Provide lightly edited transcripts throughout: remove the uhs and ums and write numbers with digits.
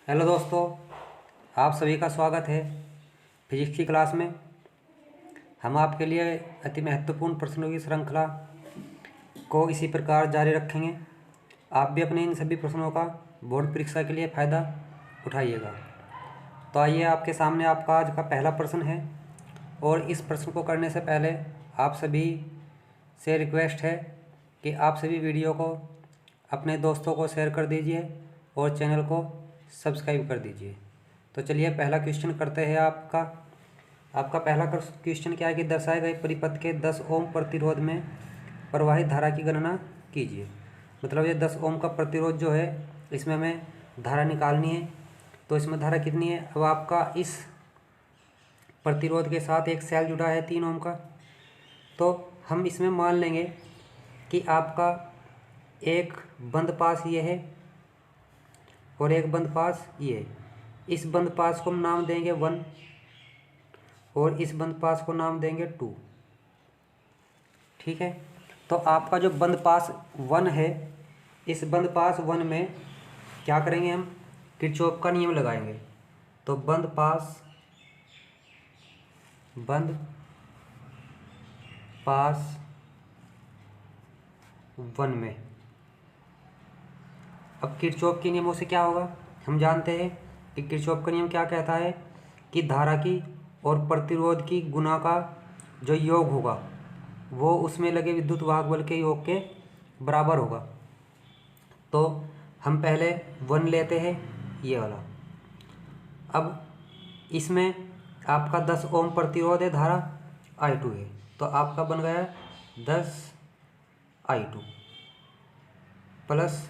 Hello दोस्तों, आप सभी का स्वागत है फिजिक्स की क्लास में। हम आपके लिए अति महत्वपूर्ण प्रश्नों की श्रृंखला को इसी प्रकार जारी रखेंगे। आप भी अपने इन सभी प्रश्नों का बोर्ड परीक्षा के लिए फ़ायदा उठाइएगा। तो आइए, आपके सामने आपका आज का पहला प्रश्न है और इस प्रश्न को करने से पहले आप सभी से रिक्वेस्ट है कि आप सभी वीडियो को अपने दोस्तों को शेयर कर दीजिए और चैनल को सब्सक्राइब कर दीजिए। तो चलिए, पहला क्वेश्चन करते हैं। आपका पहला क्वेश्चन क्या है कि दर्शाए गए परिपथ के 10 ओम प्रतिरोध में प्रवाहित धारा की गणना कीजिए। मतलब ये 10 ओम का प्रतिरोध जो है, इसमें हमें धारा निकालनी है। तो इसमें धारा कितनी है? अब आपका इस प्रतिरोध के साथ एक सेल जुड़ा है 3 ओम का, तो हम इसमें मान लेंगे कि आपका एक बंद पास ये है और एक बंद पास ये है। इस बंद पास को हम नाम देंगे 1 और इस बंद पास को नाम देंगे 2। ठीक है, तो आपका जो बंद पास 1 है, इस बंद पास 1 में क्या करेंगे? हम किरचॉफ का नियम लगाएंगे। तो बंद पास 1 में अब किरचॉफ के नियमों से क्या होगा? हम जानते हैं कि किरचॉफ का नियम क्या कहता है कि धारा की और प्रतिरोध की गुना का जो योग होगा वो उसमें लगे विद्युत वाहक बल के योग के बराबर होगा। तो हम पहले 1 लेते हैं, ये वाला। अब इसमें आपका 10 ओम प्रतिरोध है, धारा I2 है, तो आपका बन गया 10 I2 प्लस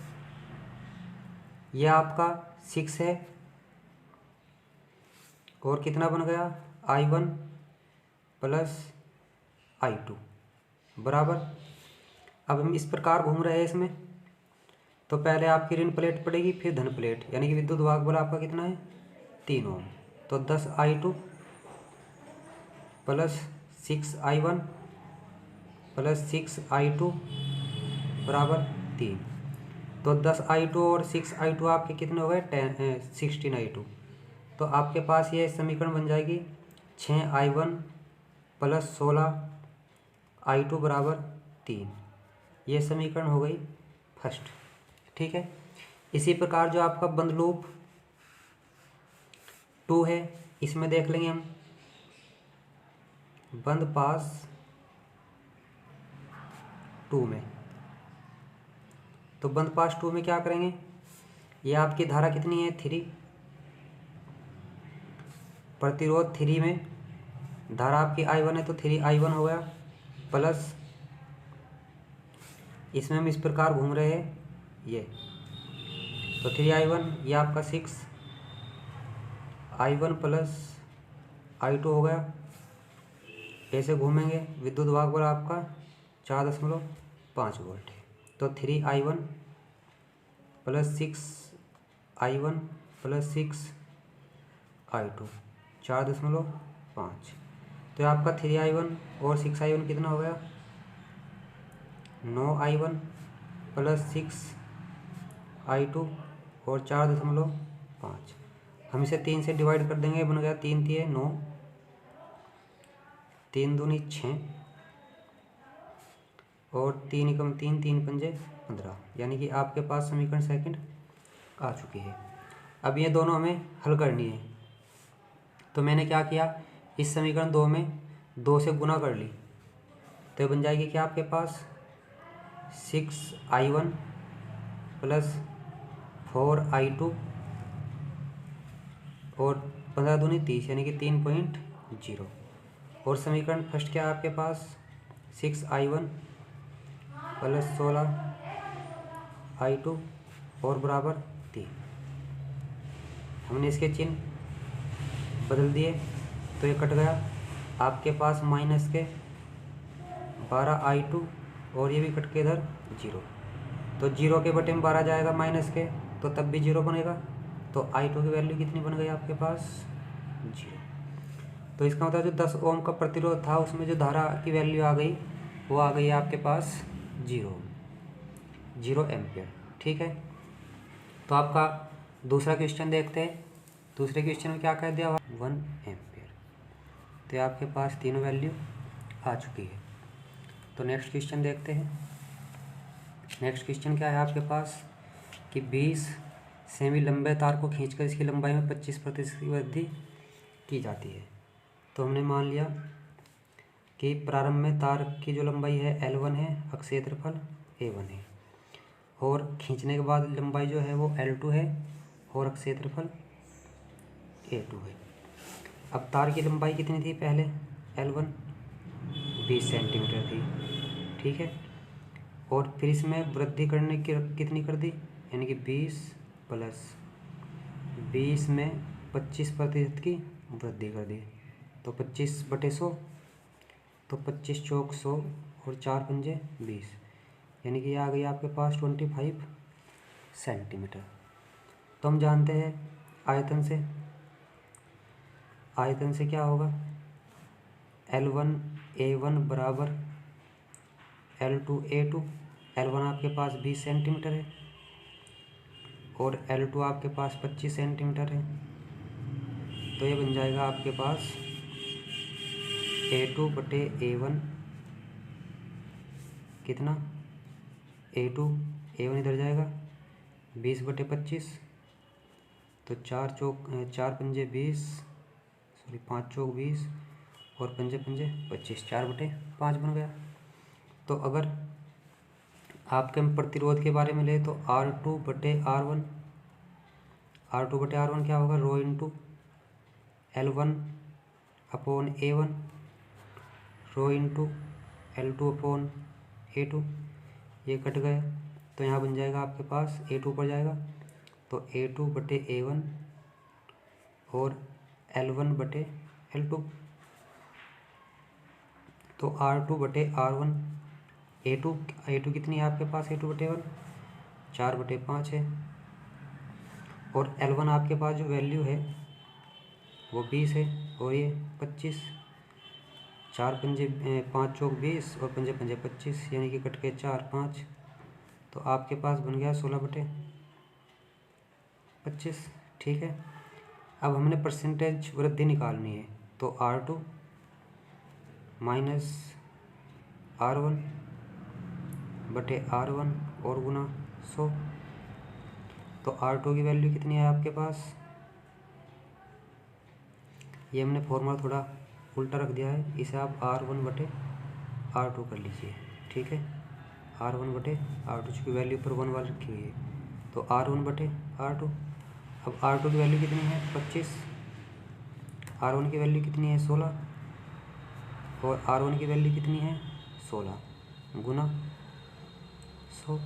यह आपका 6 है और कितना बन गया? I1 प्लस I2 बराबर। अब हम इस प्रकार घूम रहे हैं इसमें, तो पहले आपकी ऋण प्लेट पड़ेगी, फिर धन प्लेट, यानी कि विद्युत वाहक बल आपका कितना है? 3 ओम। तो 10 I2 plus 6 I1 plus 6 I2 बराबर 3। तो 10 I2 और 6 I2 आपके कितने हो गए? 16 I2। तो आपके पास ये समीकरण बन जाएगी 6 I1 प्लस 16 I2 बराबर 3। ये समीकरण हो गई फर्स्ट। ठीक है, इसी प्रकार जो आपका बंद लूप 2 है, इसमें देख लेंगे हम बंद पास 2 में। तो बंद पास 2 में क्या करेंगे? ये आपकी धारा कितनी है? 3। प्रतिरोध 3 में धारा आपकी I1 है, तो 3 I1 हो गया प्लस इसमें हम इस प्रकार घूम रहे हैं ये, तो 3 I1, ये आपका 6 I1 प्लस I2 हो गया। ऐसे घूमेंगे, विद्युत वाहक बल आपका 4.5 वोल्ट है। तो 3 I1 plus 6 I1 plus 6 I2 4.5। तो आपका 3 I1 और 6 I1 कितना हो गया? 9 I1 प्लस 6 I2 और 4.5। हम इसे 3 से डिवाइड कर देंगे, बन गया 3 3 9, 3 दूनी 6 और 3 एकम 3, 3 पंजे 15, यानी कि आपके पास समीकरण सेकंड आ चुकी है। अब ये दोनों हमें हल करनी है। तो मैंने क्या किया, इस समीकरण 2 में 2 से गुना कर ली, तो ये बन जाएगी क्या आपके पास? 6 I1 प्लस 4 I2 और 15 दूनी 30, यानी कि 3.0। और समीकरण फर्स्ट क्या है आपके पास? 6 I1 प्लस 16 I2 और बराबर 3। हमने इसके चिन्ह बदल दिए, तो ये कट गया। आपके पास माइनस के 12 I2 और ये भी कट के इधर 0। तो 0 के बटे में 12 जाएगा माइनस के, तो तब भी 0 बनेगा। तो I2 की वैल्यू कितनी बन गई आपके पास? 0। तो इसका मतलब जो 10 ओम का प्रतिरोध था, उसमें जो धारा की वैल्यू आ गई, वो आ गई आपके पास 0 एम्पियर। ठीक है, तो आपका दूसरा क्वेश्चन देखते हैं। दूसरे क्वेश्चन में क्या कह दिया हुआ, 1 एम्पियर। तो आपके पास तीनों वैल्यू आ चुकी है। तो नेक्स्ट क्वेश्चन देखते हैं। नेक्स्ट क्वेश्चन क्या है आपके पास कि 20 सेमी लंबे तार को खींचकर इसकी लंबाई में 25% की वृद्धि की जाती है। तो हमने मान लिया कि प्रारंभ में तार की जो लंबाई है L1 है, अक्ष क्षेत्रफल A1 है, और खींचने के बाद लंबाई जो है वो L2 है और अक्ष क्षेत्रफल A2 है। अब तार की लंबाई कितनी थी पहले, L1 20 सेंटीमीटर थी, ठीक है। और फिर इसमें वृद्धि करने की कितनी कर दी, यानी कि 20 प्लस 20 में 25% की वृद्धि कर दी। तो 25/100, तो 25 चौक 100 और 4 पंजे 20, यानी कि आ गई आपके पास 25 सेंटीमीटर। तो हम जानते हैं आयतन से क्या होगा, L1A1 बराबर L2A2। L1 आपके पास 20 सेंटीमीटर है और L2 आपके पास 25 सेंटीमीटर है। तो ये बन जाएगा आपके पास A2/A1 कितना, A1 इधर जाएगा 20/25, तो 4 पंजे 20, सॉरी 5 चौक 20 और पंजे 25, 4/5 बन गया। तो अगर आपके हम प्रतिरोध के बारे में ले तो R2/R1, R2/R1 क्या होगा, rho into L1/A1, rho into L2/A2, ये कट गया। तो यहाँ बन जाएगा आपके पास A2 पर जाएगा, तो A2/A1 और L1/L2। तो R2/R1 A2 कितनी है आपके पास, A2/A1 4/5 है, और L1 आपके पास जो वैल्यू है वो 20 है और ये 25, 4 पंजे 5 चौक 20 और पंजे 25, यानी कि कट के 4 5, तो आपके पास बन गया 16/25, ठीक है। अब हमने परसेंटेज वृद्धि निकालनी है, तो R2 माइनस R1/R1 और गुना 100। तो R2 की वैल्यू कितनी है आपके पास, ये हमने फॉर्मूला थोड़ा उल्टा रख दिया है, इसे आप R1/R2 कर लीजिए, ठीक है। R1/R2 की वैल्यू पर 1 वाली रखी हुई है, तो R1/R2। अब R2 की वैल्यू कितनी है 25, R1 की वैल्यू कितनी है 16, और R1 की वैल्यू कितनी है 16 गुना 100।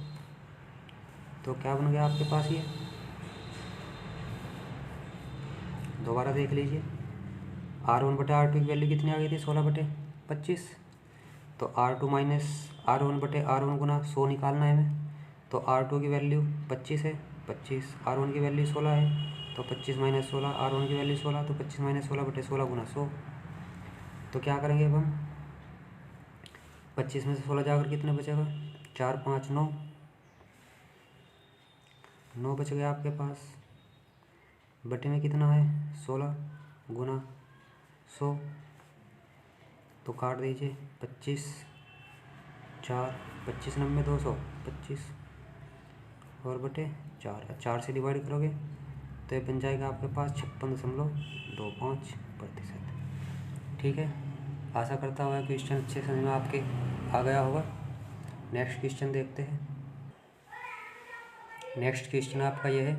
तो क्या बन गया आपके पास, ये दोबारा देख लीजिए। R1/R2 की वैल्यू कितनी आ गई थी 16/25, तो R2 माइनस R1/R1 गुना 100 निकालना है हमें। तो R2 की वैल्यू 25 है, 25, R1 की वैल्यू 16 है, तो 25 माइनस 16, R1 की वैल्यू 16, तो 25 माइनस 16/16 गुना 100। तो क्या करेंगे अब हम, 25 में से 16 जाकर कितने बचेगा, 4 5 9 बच गया आपके पास। बटे में कितना है 16 गुना 100, तो काट दीजिए 25 4 25 90 200 25 और बटे 4 से डिवाइड करोगे तो ये बन जाएगा आपके पास 56.25%, ठीक है। आशा करता हूँ क्वेश्चन अच्छे समझ में आपके आ गया होगा। नेक्स्ट क्वेश्चन देखते हैं। नेक्स्ट क्वेश्चन आपका यह है,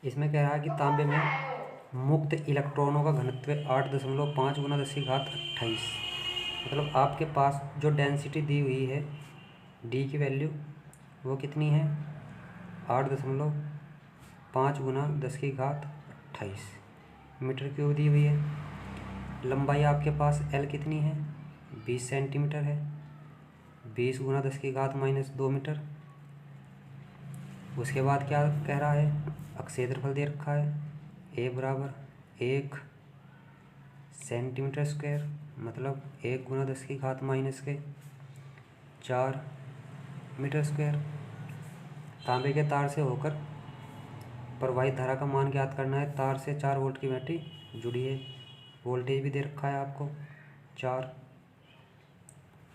इसमें कह रहा है कि तांबे में मुक्त इलेक्ट्रॉनों का घनत्व 8.5 गुना 10⁻28, मतलब आपके पास जो डेंसिटी दी हुई है डी की वैल्यू वो कितनी है 8.5 गुना 10⁻28 मीटर क्यूब दी हुई है। लंबाई आपके पास एल कितनी है 20 सेंटीमीटर है, 20 गुना 10⁻−2 मीटर। उसके बाद क्या कह रहा है, अक्ष क्षेत्रफल दे रखा है ए बराबर 1 सेंटीमीटर स्क्वायर, मतलब 1 गुना 10⁻⁴ मीटर स्क्वायर। तांबे के तार से होकर प्रवाहित धारा का मान ज्ञात करना है। तार से 4 वोल्ट की बैटरी जुड़ी है, वोल्टेज भी दे रखा है आपको 4।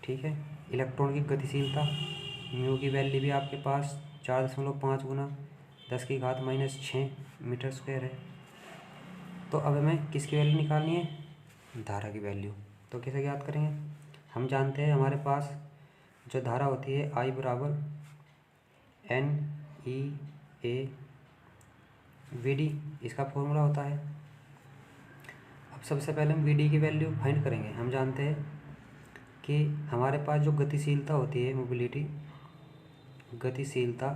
ठीक है। इलेक्ट्रॉन की गतिशीलता म्यू की वैल्यू भी आपके पास 4.5 गुना 10⁻⁻6 मीटर स्क्वायर है। तो अब हमें किसकी वैल्यू निकालनी है? धारा की वैल्यू। तो कैसे ज्ञात करेंगे? हम जानते हैं हमारे पास जो धारा होती है I बराबर NE/A/VD, इसका फॉर्मूला होता है। अब सबसे पहले हम VD की वैल्यू फाइंड करेंगे। हम जानते हैं कि हमारे पास जो गतिशीलता होती है, मोबिलिटी गतिशीलता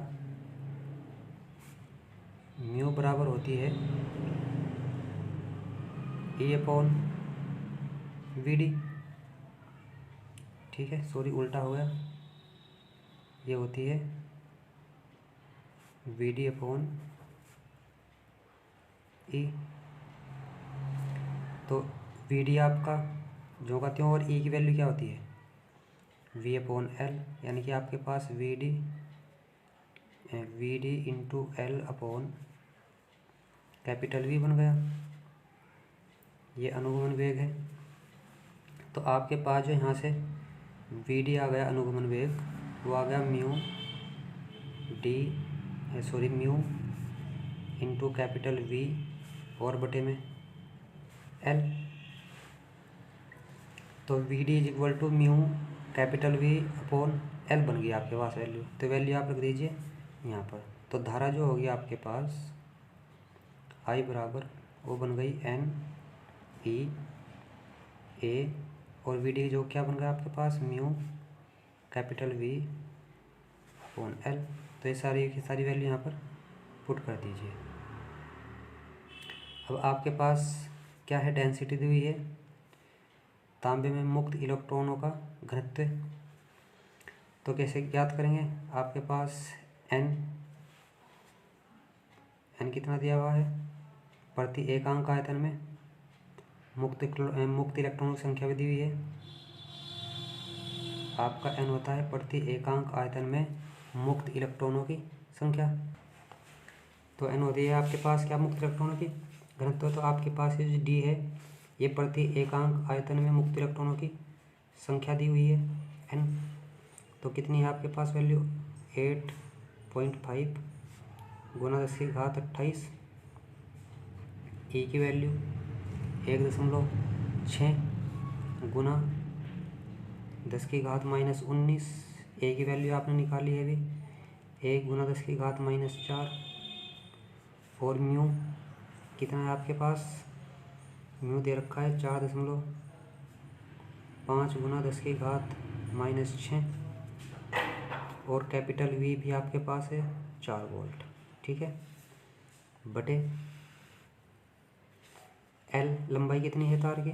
म्यू बराबर होती है E/VD। ठीक है, सॉरी उल्टा हो गया, ये होती है VD/E। तो VD आपका जो का त्यों, और E की वैल्यू क्या होती है? V/L, यानी कि आपके पास VD into L upon capital V बन गया। ये अनुगमन वेग है। तो आपके पास जो यहाँ से VD आ गया अनुगमन वेग, वो आ गया म्यू इंटू कैपिटल V और बटे में L। तो VD is equal to mu capital V upon L बन गई आपके पास वैल्यू। तो वैल्यू आप रख दीजिए यहाँ पर। तो धारा जो होगी आपके पास I बराबर वो बन गई NE/A, और VD जो क्या बन गया आपके पास mu capital V upon L। तो ये सारी की सारी वैल्यू यहाँ पर पुट कर दीजिए। अब आपके पास क्या है? डेंसिटी दी हुई है, तांबे में मुक्त इलेक्ट्रॉनों का घनत्व। तो कैसे ज्ञात करेंगे? आपके पास n कितना दिया हुआ है? प्रति एकांक आयतन में मुक्त इलेक्ट्रॉनों की संख्या भी दी हुई है। आपका n होता है प्रति एकांक आयतन में मुक्त इलेक्ट्रॉनों की संख्या। तो n होती है आपके पास क्या? मुक्त इलेक्ट्रॉनों की घनत्व। तो आपके पास ये जो D है, ये प्रति एकांक आयतन में मुक्त इलेक्ट्रॉनों की संख्या दी हुई है n। तो कितनी है आपके पास वैल्यू? 8.5 गुना 10⁻28। E की वैल्यू 1.6 गुना 10⁻⁻19। A की वैल्यू आपने निकाली है अभी 1 गुना 10⁻⁻4। और म्यू कितना है आपके पास? म्यू दे रखा है 4.5 गुना 10⁻⁻6। और कैपिटल V भी आपके पास है 4 वोल्ट। ठीक है, बटे L लंबाई कितनी है तार की?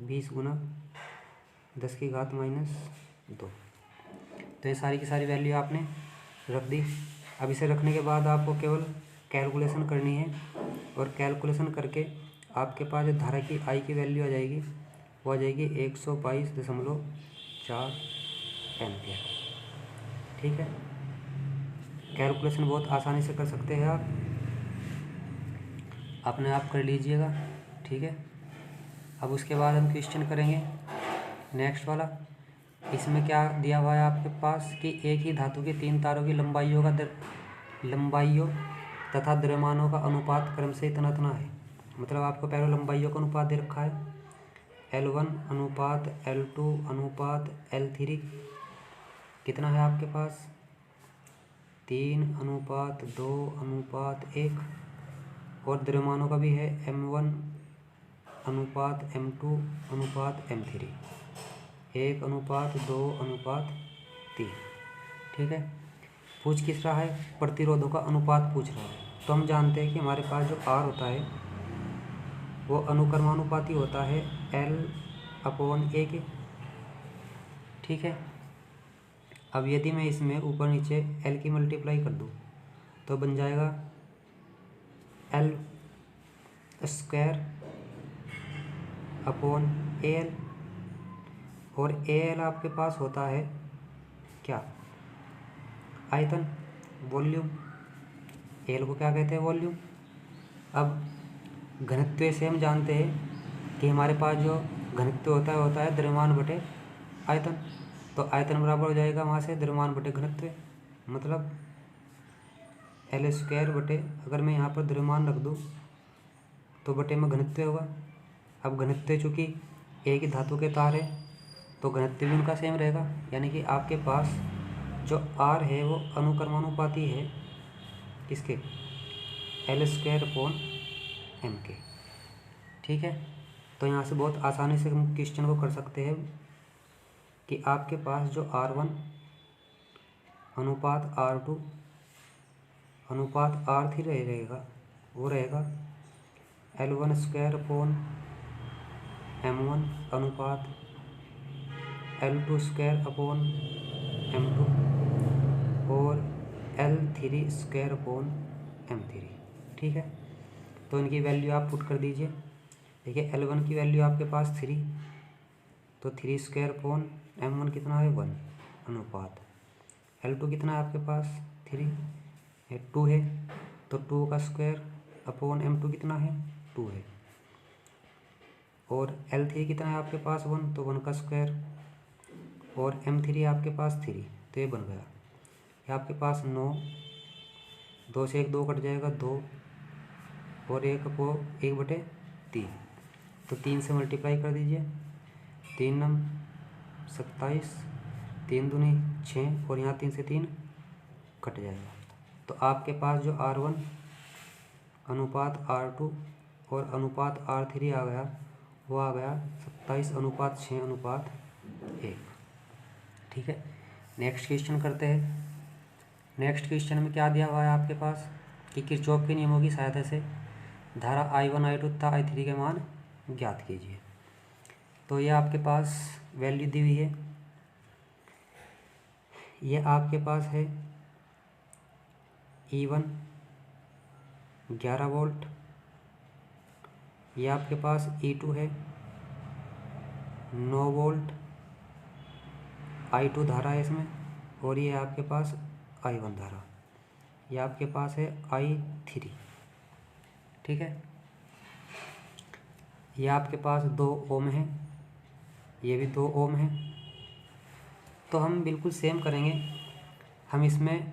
20 गुना 10⁻⁻2। तो ये सारी की सारी वैल्यू आपने रख दी। अब इसे रखने के बाद आपको केवल कैलकुलेशन करनी है, और कैलकुलेशन करके आपके पास जो धारा की I की वैल्यू आ जाएगी, वो आ जाएगी 122.4 एम्पियर। ठीक है, कैलकुलेशन बहुत आसानी से कर सकते हैं आप, अपने आप कर लीजिएगा। ठीक है, अब उसके बाद हम क्वेश्चन करेंगे नेक्स्ट वाला। इसमें क्या दिया हुआ है आपके पास कि एक ही धातु के 3 तारों की लंबाइयों तथा द्रव्यमानों का अनुपात क्रम से इतना है। मतलब आपको पहले लंबाइयों का अनुपात दे रखा है L1 अनुपात L2 अनुपात L3 कितना है आपके पास? 3:2:1। और द्रव्यमानों का भी है M1 अनुपात M2 अनुपात M3 1:2:3। ठीक है, पूछ किस रहा है? प्रतिरोधों का अनुपात पूछ रहा है। तो हम जानते हैं कि हमारे पास जो R होता है वो अनुक्रमानुपाती होता है L/A के। ठीक है, अब यदि मैं इसमें ऊपर नीचे L की मल्टीप्लाई कर दूँ तो बन जाएगा L² अपॉन AL। और AL आपके पास होता है क्या? आयतन, वॉल्यूम। AL को क्या कहते हैं? वॉल्यूम। अब घनत्व से हम जानते हैं कि हमारे पास जो घनत्व होता है द्रव्यमान बटे आयतन। तो आयतन बराबर हो जाएगा वहाँ से द्रव्यमान बटे घनत्व, मतलब L² बटे, अगर मैं यहाँ पर द्रव्यमान रख दूँ तो बटे में घनत्व होगा। अब घनत्व चूँकि एक ही धातु के तार है तो घनत्व भी उनका सेम रहेगा, यानी कि आपके पास जो R है वो अनुक्रमानुपाती है किसके, L²/m के। ठीक है, तो यहाँ से बहुत आसानी से हम क्वेश्चन को कर सकते हैं कि आपके पास जो R1 अनुपात R2 अनुपात R3 रहेगा, वो रहेगा L1² m1 अनुपात L2² m2 और L3² m3। ठीक है, तो इनकी वैल्यू आप पुट कर दीजिए। देखिए L1 की वैल्यू आपके पास 3, तो 3² m1 कितना है 1 अनुपात L2 कितना है आपके पास 3 है 2 है, तो 2 का स्क्वायर अपॉन m2 कितना है 2 है, और L3 कितना है आपके पास 1, तो 1 का स्क्वायर, और m3 आपके पास 3, तो ये बन गया। ये आपके पास 9, 2 से 1 2 कट जाएगा 2, और 1/3, तो 3 से मल्टीप्लाई कर दीजिए, 3 9 27, 3 दूनी 6, और यहाँ 3 से 3 कट जाएगा। तो आपके पास जो R1 अनुपात R2 और अनुपात R3 आ गया, वो आ गया 27:6:1। ठीक है, नेक्स्ट क्वेश्चन करते हैं। नेक्स्ट क्वेश्चन में क्या दिया हुआ है आपके पास कि किरचॉफ के नियमों की सहायता से धारा I1 I2 तथा I3 के मान ज्ञात कीजिए। तो ये आपके पास वैल्यू दी हुई है, ये आपके पास है E1 11 वोल्ट, ये आपके पास E2 है 9 वोल्ट, I2 धारा है इसमें, और ये आपके पास I1 धारा, ये आपके पास है I3। ठीक है, ये आपके पास 2 ओम है, ये भी 2 ओम है। तो हम बिल्कुल सेम करेंगे, हम इसमें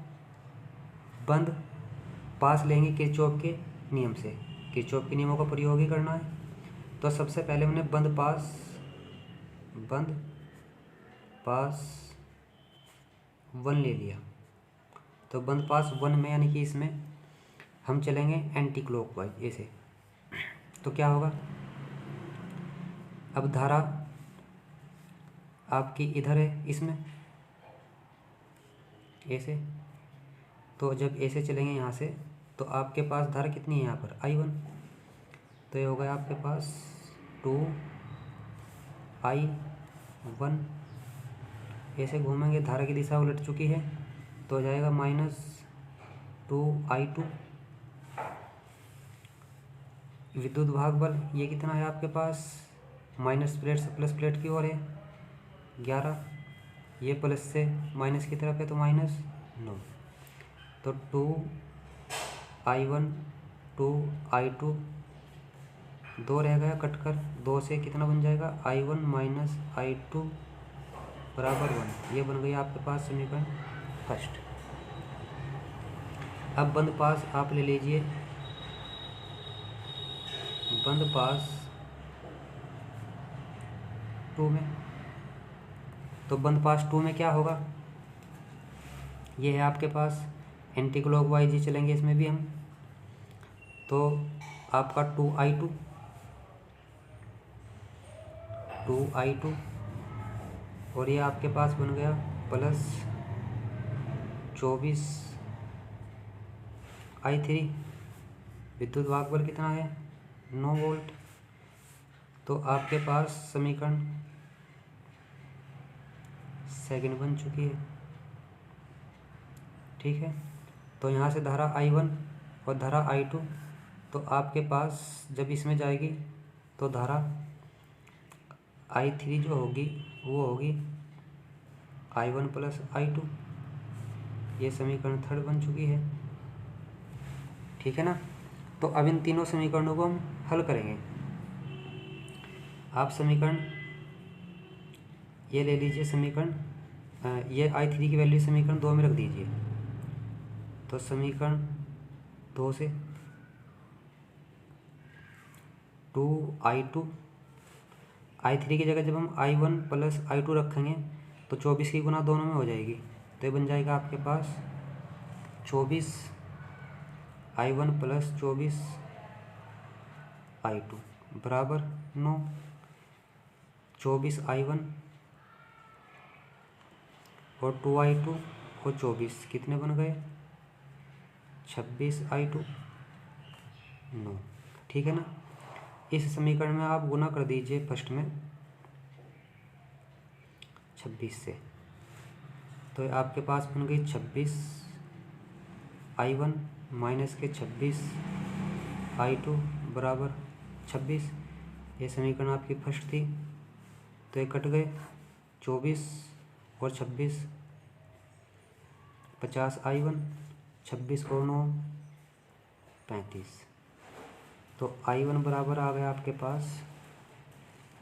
बंद पास लेंगे किरचॉफ के नियम से, किरचॉफ के नियमों का प्रयोग ही करना है। तो सबसे पहले हमने बंद पास 1 ले लिया, तो बंद पास 1 में यानी कि इसमें हम चलेंगे एंटी क्लॉकवाइज ऐसे। तो क्या होगा, अब धारा आपकी इधर है इसमें ऐसे, तो जब ऐसे चलेंगे यहाँ से तो आपके पास धारा कितनी है यहाँ पर I1, तो ये हो गया आपके पास 2I1। ऐसे घूमेंगे, धारा की दिशा उलट चुकी है, तो हो जाएगा -2I2। विद्युत भाग बल ये कितना है आपके पास, माइनस प्लेट से प्लस प्लेट की ओर है 11, ये प्लस से माइनस की तरफ है तो -9, तो 2I1 2I2, 2 रह गया कटकर, 2 से कितना बन जाएगा I1 - I2 बराबर 1। ये बन गई आपके पास समीकरण फर्स्ट। अब बंद पास आप ले लीजिए, बंद पास 2 में, तो बंद पास 2 में क्या होगा, ये है आपके पास एंटी क्लॉकवाइज ही चलेंगे इसमें भी हम, तो आपका 2I2 और ये आपके पास बन गया प्लस 24I3। विद्युत भाग बल कितना है 9 वोल्ट, तो आपके पास समीकरण सेकंड बन चुकी है। ठीक है, तो यहाँ से धारा I1 और धारा I2, तो आपके पास जब इसमें जाएगी तो धारा I3 जो होगी वो होगी I1 + I2। ये समीकरण थर्ड बन चुकी है। ठीक है ना, तो अब इन तीनों समीकरणों को हम हल करेंगे। आप समीकरण ये ले लीजिए, समीकरण ये I3 की वैल्यू समीकरण 2 में रख दीजिए। तो समीकरण 2 से 2I2, I3 की जगह जब हम I1 प्लस I2 रखेंगे तो 24 की गुना दोनों में हो जाएगी। तो ये बन जाएगा आपके पास 24 I1 प्लस 24 I2 बराबर 9। 24 I1 और 2I2 और 24 कितने बन गए? 26 I2 9। ठीक है ना। इस समीकरण में आप गुना कर दीजिए फर्स्ट में 26 से, तो आपके पास बन गई 26 I1 माइनस के 26 I2 बराबर 26। ये समीकरण आपकी फर्स्ट थी, तो ये कट गए 24 और 26 50 I1, 26 और 9 35। तो I1 बराबर आ गया आपके पास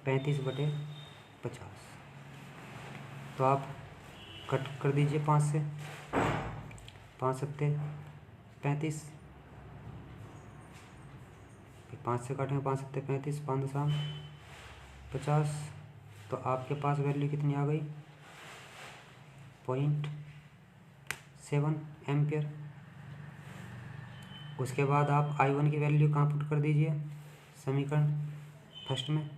35/50। तो आप कट कर दीजिए 5 से, 5 सत्ते 35, 5 से काटेंगे 5 सत्ते 35, 5 दशम 50। तो आपके पास वैल्यू कितनी आ गई? 0.7 एम्पियर। उसके बाद आप I1 की वैल्यू कहाँ पुट कर दीजिए? समीकरण फर्स्ट में।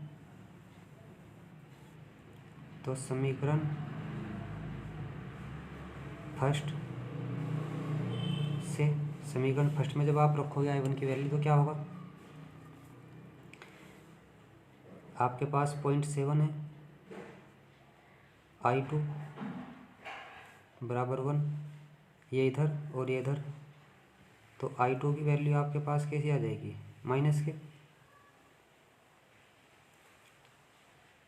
तो समीकरण फर्स्ट से, समीकरण फर्स्ट में जब आप रखोगे I1 की वैल्यू तो क्या होगा? आपके पास 0.7 है, I2 बराबर 1, ये इधर और ये इधर। तो I2 की वैल्यू आपके पास कैसी आ जाएगी? माइनस के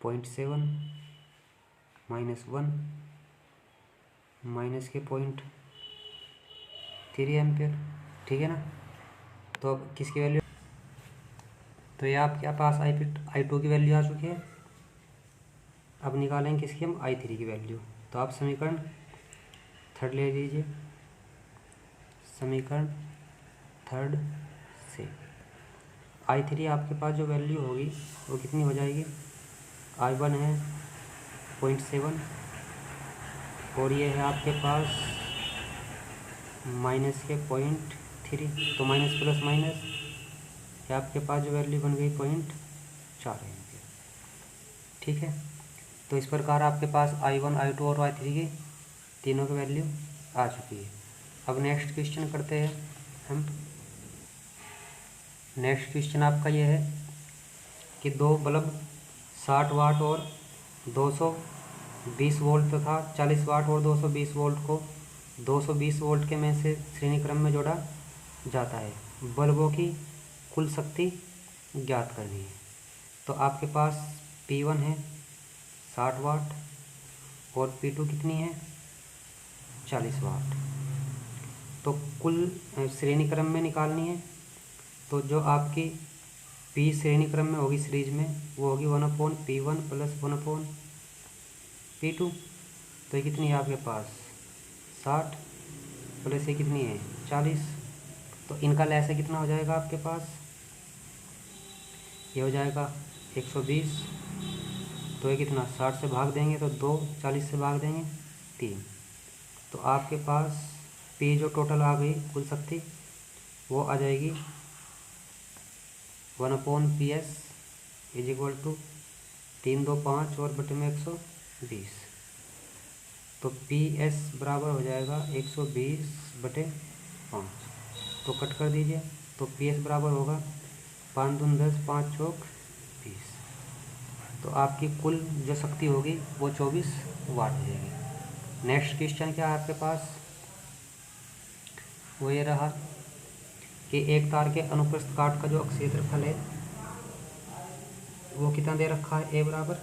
0.7 माइनस 1 माइनस के 0.3 एम्पियर। ठीक है ना। तो अब किसकी वैल्यू? तो ये आपके पास I2 की वैल्यू आ चुकी है। अब निकालेंगे किसकी हम? I3 की वैल्यू। तो आप समीकरण थर्ड ले लीजिए। समीकरण थर्ड से I3 आपके पास जो वैल्यू होगी वो कितनी हो जाएगी? I1 है 0.7 और ये है आपके पास माइनस के 0.3। तो माइनस प्लस माइनस, ये आपके पास जो वैल्यू बन गई 0.4 एम्पियर। ठीक है। तो इस प्रकार आपके पास I1, I2 और I3 की तीनों की वैल्यू आ चुकी है। अब नेक्स्ट क्वेश्चन करते हैं हम। नेक्स्ट क्वेश्चन आपका ये है कि दो बल्ब 60 वाट और 220 वोल्ट तथा 40 वाट और 220 वोल्ट को 220 वोल्ट के में से श्रेणी क्रम में जोड़ा जाता है। बल्बों की कुल शक्ति ज्ञात करनी है। तो आपके पास P1 है 60 वाट और P2 कितनी है? 40 वाट। तो कुल श्रेणी क्रम में निकालनी है। तो जो आपकी P श्रेणी क्रम में होगी सीरीज में, वो होगी 1/P1 प्लस 1/P2। तो ये कितनी है आपके पास? 60 प्लस ये कितनी है? 40। तो इनका लैसे कितना हो जाएगा आपके पास? ये हो जाएगा 120। तो ये कितना? 60 से भाग देंगे तो 2, 40 से भाग देंगे 3। तो आपके पास P जो टोटल आ गई कुल शक्ति वो आ जाएगी 1/PS इज इक्वल टू 3, 2, 5 और बटे में 120। तो PS बराबर हो जाएगा 120/5। तो कट कर दीजिए। तो PS बराबर होगा 5 दूनी 10, 5 चौक 20। तो आपकी कुल जो शक्ति होगी वो 24 वाट हो जाएगी। नेक्स्ट क्वेश्चन क्या है आपके पास? वो ये रहा कि एक तार के अनुप्रस्थ काट का जो क्षेत्रफल है वो कितना दे रखा है? ए बराबर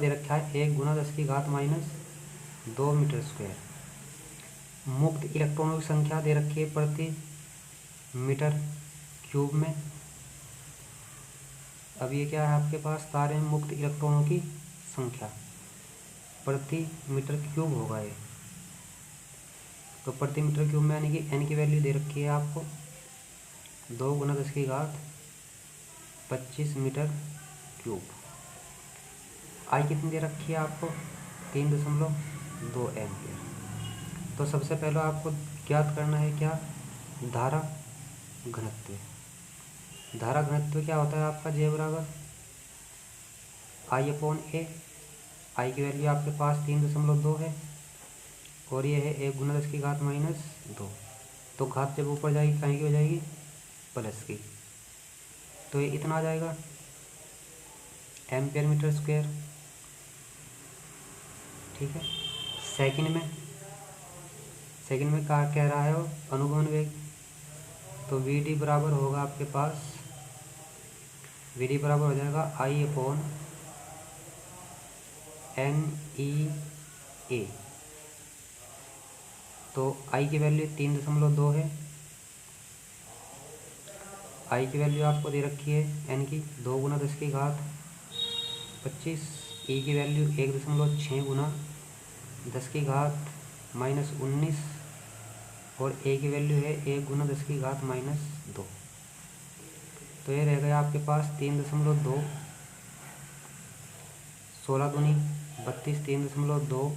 दे रखा है 1 × 10⁻² मीटर स्क्वायर। मुक्त इलेक्ट्रॉनों की संख्या दे रखी है प्रति मीटर क्यूब में। अब ये क्या है आपके पास, तारे में मुक्त इलेक्ट्रॉनों की संख्या प्रति मीटर क्यूब होगा ये। तो प्रति मीटर क्यूब में यानी कि एन की वैल्यू दे रखी है आपको 2 × 10⁻25 मीटर क्यूब। आई कितनी दे रखी है आपको 3.2 एम्पियर। तो सबसे पहले आपको ज्ञात करना है क्या, धारा घनत्व। धारा घनत्व क्या होता है आपका, जे बराबर I/A। आई की वैल्यू आपके पास 3.2 है और ये है 1 × 10⁻²। तो घात जब ऊपर जाएगी कहीं की हो जाएगी, प्लस की। तो ये इतना आ जाएगा एम्पियर मीटर स्क्वायर। ठीक है। सेकंड में कह रहा है वो अनुगमन वेग। तो VD बराबर होगा आपके पास, VD बराबर हो जाएगा I/NEA। तो I की वैल्यू 3.2 है। I की वैल्यू आपको दे रखी है N की 2 × 10⁻25। E की वैल्यू 1.6 × 10⁻−19 और A की वैल्यू है 1 × 10⁻−2। तो ये रह गया आपके पास 3.2, 16 दूनी 32, 3.2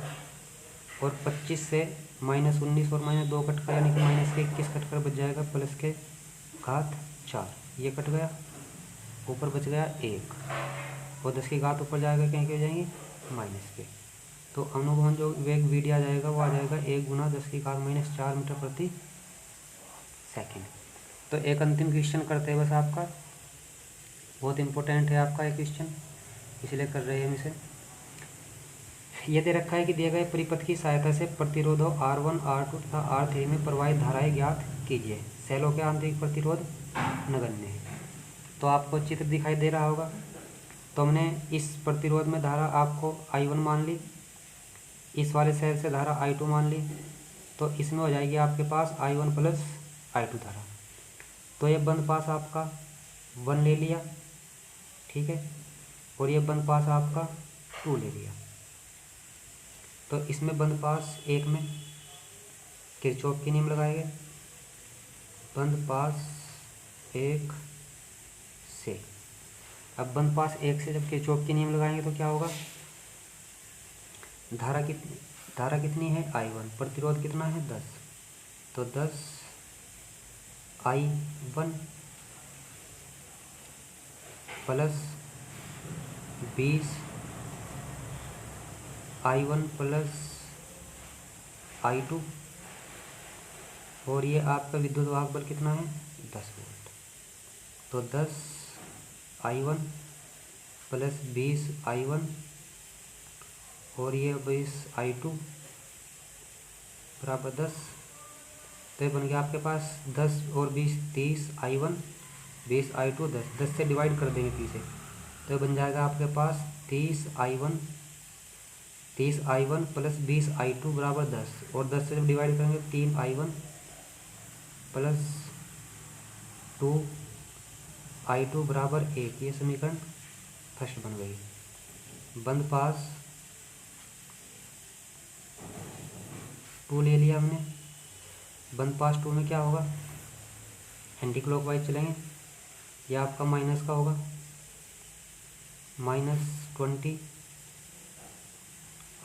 और 25 से -19 और -2 कट कर, यानी कि -21 कट कर बच जाएगा प्लस के घात 4। ये कट गया, ऊपर बच गया 1 और 10 की घात ऊपर जाएगा कहीं के हो जाएंगे माइनस के। तो अनुगमन जो वेग VD आ जाएगा वो आ जाएगा 1 × 10⁻4 मीटर प्रति सेकेंड। तो एक अंतिम क्वेश्चन करते हैं बस आपका, बहुत इंपॉर्टेंट है आपका ये क्वेश्चन, इसलिए कर रहे हैं हम इसे। ये दे रखा है कि दिए गए परिपथ की सहायता से प्रतिरोधों R1, R2 तथा R3 में प्रवाहित धाराएं ज्ञात कीजिए। सेलों के आंतरिक प्रतिरोध नगण्य है। तो आपको चित्र दिखाई दे रहा होगा। तो हमने इस प्रतिरोध में धारा आपको I1 मान ली, इस वाले सेल से धारा I2 मान ली। तो इसमें हो जाएगी आपके पास I1 + I2 धारा। तो ये बंद पास आपका 1 ले लिया, ठीक है, और ये बंद पास आपका 2 ले लिया। तो इसमें बंद पास 1 में किरचॉफ के नियम लगाएंगे। बंद पास 1 से, अब बंद पास 1 से जब किरचॉफ के नियम लगाएंगे तो क्या होगा, धारा कितनी है I1, प्रतिरोध कितना है 10। तो 10 I1 + 20 I1 + I2 और ये आपका विद्युत वाहक बल कितना है 10 वोल्ट। तो 10 I1 + 20 I1 और ये 20 I2 बराबर 10। तो ये बन गया आपके पास 10 और 20 30 I1 20 I2 10 से डिवाइड कर देंगे पीछे। तो बन जाएगा आपके पास 30 I1 + 20 I2 बराबर 10 और 10 से जब डिवाइड करेंगे 3 I1 + 2 I2 बराबर 1। ये समीकरण फर्स्ट बन गई। बंद पास 2 ले लिया हमने। बंद पास 2 में क्या होगा, एंटी क्लॉकवाइज चलेंगे, ये आपका माइनस का होगा, -20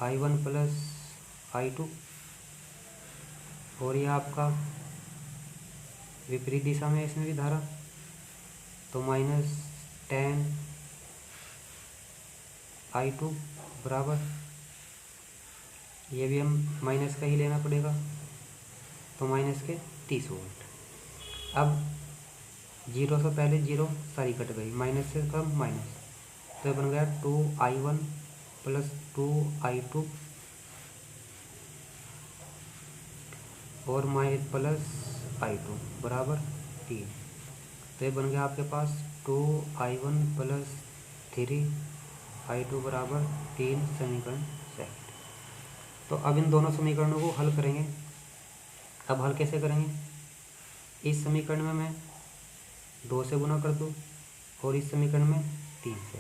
I1 + I2 और ये आपका विपरीत दिशा में इसमें भी धारा, तो -10 I2 बराबर, ये भी हम माइनस का ही लेना पड़ेगा, तो -30 वोल्ट। अब 0 से पहले 0 सारी कट गई, माइनस से कम माइनस, तो बन गया 2 I1 + 2 I2 और + I2 बराबर 3। तो ये बन गया आपके पास 2 I1 + 3 I2 बराबर 3 समीकरण सेकंड। तो अब इन दोनों समीकरणों को हल करेंगे। अब हल कैसे करेंगे, इस समीकरण में मैं 2 से गुना कर दूँ और इस समीकरण में 3 से,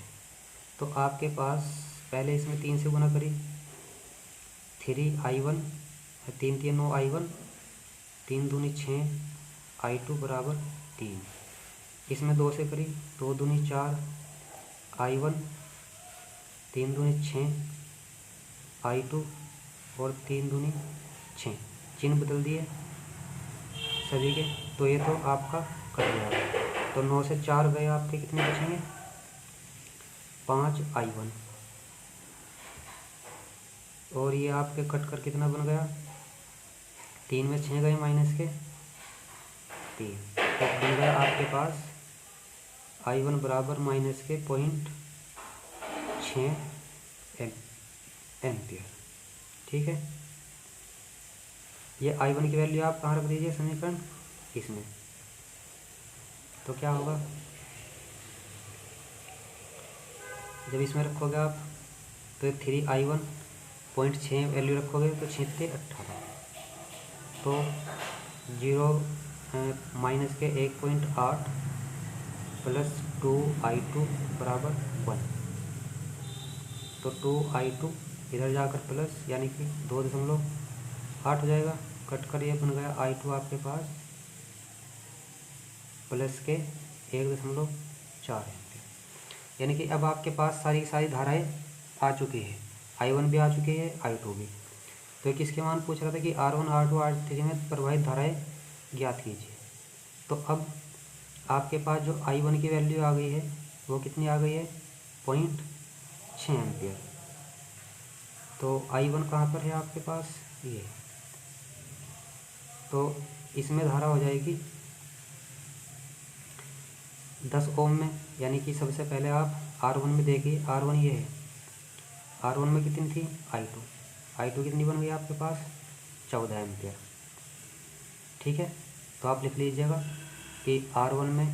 तो आपके पास पहले इसमें 3 से गुना करी 3i1, 3 3 9 i1, 3 दूनी 6 i2 बराबर 3। इसमें 2 से करी 2 दूनी 4 i1, 3 दूनी 6 i2 और 3 दूनी 6, चिन्ह बदल दिए सभी के, तो ये तो आपका कट जाएगा। तो 9 से 4 गए आपके, कितने बचेंगे 5 i1, और ये आपके कट कर कितना बन गया 3 में 6 गए माइनस के 3, तो बन गया आपके पास i1 बराबर माइनस के 0.6 एम्पियर। ठीक है, ये i1 की वैल्यू आप कहाँ रख दीजिए समीकरण इसमें, तो क्या होगा जब इसमें रखोगे आप तो 3i1 0.6 वैल्यू रखोगे तो 6 × 18, तो 0 माइनस के 1.8 प्लस 2i2 बराबर 1, तो 2i2 इधर जाकर प्लस यानी कि 2.8 हो जाएगा, कट कर ये बन गया i2 आपके पास प्लस के 1.4 एम्पियर। यानी कि अब आपके पास सारी धाराएं आ चुकी है, i1 भी आ चुकी है, i2 भी। तो किसके मान पूछ रहा था कि R1 R2 R3 में प्रवाहित धाराएं ज्ञात कीजिए। तो अब आपके पास जो i1 की वैल्यू आ गई है वो कितनी आ गई है 0.6 एम्पियर। तो i1 कहाँ पर है आपके पास ये, तो इसमें धारा हो जाएगी 10 ओम में, यानी कि सबसे पहले आप R1 में देखिए, R1 ये है, R1 में कितनी थी i2 कितनी बन गई आपके पास 14 एम्पियर। ठीक है, तो आप लिख लीजिएगा कि R1 में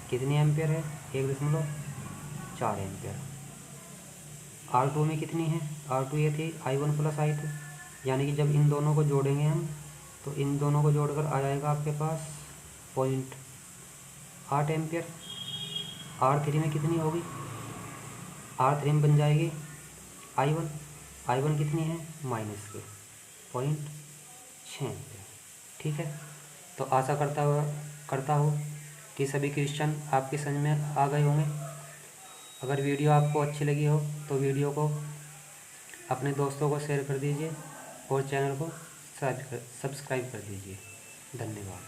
कितनी एम्पियर है 1.4 एम्पियर। R2 में कितनी है, R2 ये थी i1 प्लस i2, यानी कि जब इन दोनों को जोड़ेंगे हम तो इन दोनों को जोड़कर आ जाएगा आपके पास 0.8 एम्पियर। R3 में कितनी होगी, R3 में बन जाएगी i1 कितनी है माइनस के 0.6 एम्पियर। ठीक है, तो आशा करता हूँ कि सभी क्वेश्चन आपकी समझ में आ गए होंगे। अगर वीडियो आपको अच्छी लगी हो तो वीडियो को अपने दोस्तों को शेयर कर दीजिए और चैनल को सब्सक्राइब कर दीजिए। धन्यवाद।